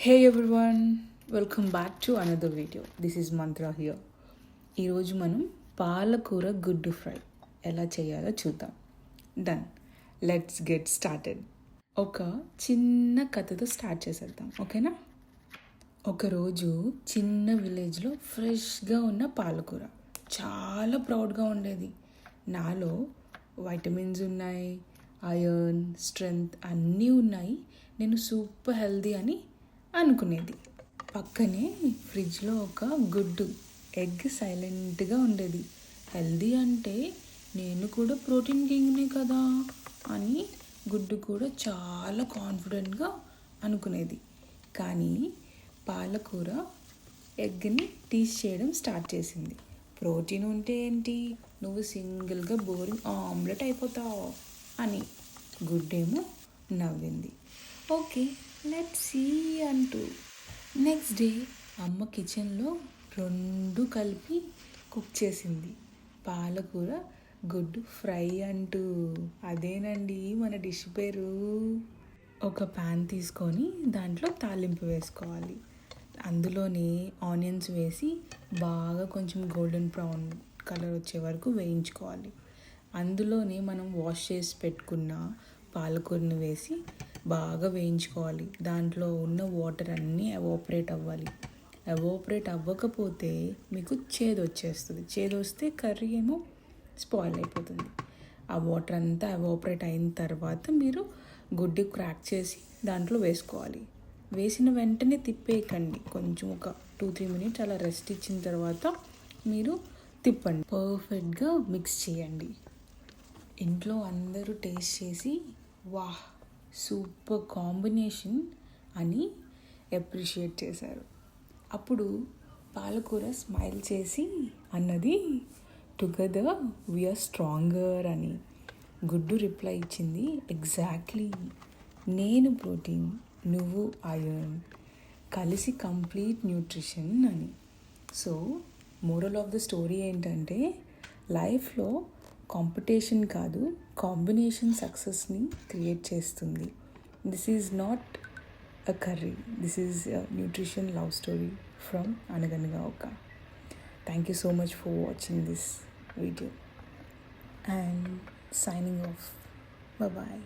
Hey everyone, welcome back to another video. This is Mantra here. ఈరోజు మనం పాలకూర గుడ్డు ఫ్రై ఎలా చేయాలో చూద్దాం. Done, let's get started. ఒక చిన్న కథతో స్టార్ట్ చేసేద్దాం, ఓకేనా? ఒకరోజు చిన్న విలేజ్లో ఫ్రెష్గా ఉన్న పాలకూర చాలా ప్రౌడ్గా ఉండేది. నాలో వైటమిన్స్ ఉన్నాయి, ఐరన్, స్ట్రెంగ్త్ అన్నీ ఉన్నాయి, నేను సూపర్ హెల్దీ అని అనుకునేది. పక్కనే ఫ్రిడ్జ్లో ఒక గుడ్డు, ఎగ్ సైలెంట్గా ఉండేది. హెల్దీ అంటే నేను కూడా ప్రోటీన్ కింగ్నే కదా అని గుడ్డు కూడా చాలా కాన్ఫిడెంట్గా అనుకునేది. కానీ పాలకూర ఎగ్ని టీస్ చేయడం స్టార్ట్ చేసింది. ప్రోటీన్ ఉంటే ఏంటి, నువ్వు సింగిల్గా బోరింగ్ ఆమ్లెట్ అయిపోతావు అని. గుడ్డేమో నవ్వింది. ఓకే, లెట్స్ సీ అంటూ నెక్స్ట్ డే అమ్మ కిచెన్లో రెండు కలిపి కుక్ చేసింది. పాలకూర గుడ్డు ఫ్రై అంటూ. అదేనండి మన డిష్ పేరు. ఒక ప్యాన్ తీసుకొని దాంట్లో తాలింపు వేసుకోవాలి. అందులోనే ఆనియన్స్ వేసి బాగా కొంచెం గోల్డెన్ బ్రౌన్ కలర్ వచ్చే వరకు వేయించుకోవాలి. అందులోనే మనం వాష్ చేసి పెట్టుకున్న పాలకూరని వేసి బాగా వేయించుకోవాలి. దాంట్లో ఉన్న వాటర్ అన్నీ ఎవాపరేట్ అవ్వాలి. ఎవాపరేట్ అవ్వకపోతే మీకు చేదు వచ్చేస్తుంది. చేదు వస్తే కర్రీ ఏమో స్పాయిల్ అయిపోతుంది. ఆ వాటర్ అంతా ఎవాపరేట్ అయిన తర్వాత మీరు గుడ్డు క్రాక్ చేసి దాంట్లో వేసుకోవాలి. వేసిన వెంటనే తిప్పేయకండి. కొంచెం ఒక 2-3 మినిట్స్ అలా రెస్ట్ ఇచ్చిన తర్వాత మీరు తిప్పండి. పర్ఫెక్ట్గా మిక్స్ చేయండి. ఇంట్లో అందరూ టేస్ట్ చేసి వాహ్, సూపర్ కాంబినేషన్ అని అప్రిషియేట్ చేశారు. అప్పుడు పాలకూర స్మైల్ చేసి అన్నది, టుగెదర్ వీఆర్ స్ట్రాంగర్ అని. గుడ్డు రిప్లై ఇచ్చింది, ఎగ్జాక్ట్లీ, నేను ప్రోటీన్, నువ్వు ఐరన్, కలిసి కంప్లీట్ న్యూట్రిషన్ అని. So moral of the story ఏంటంటే, లైఫ్లో కాంపిటీషన్ కాదు, కాంబినేషన్ సక్సెస్ని క్రియేట్ చేస్తుంది. This is not a curry, this is nutrition love story from అనగనగా ఒక. Thank you so much for watching this video and signing off. Bye bye.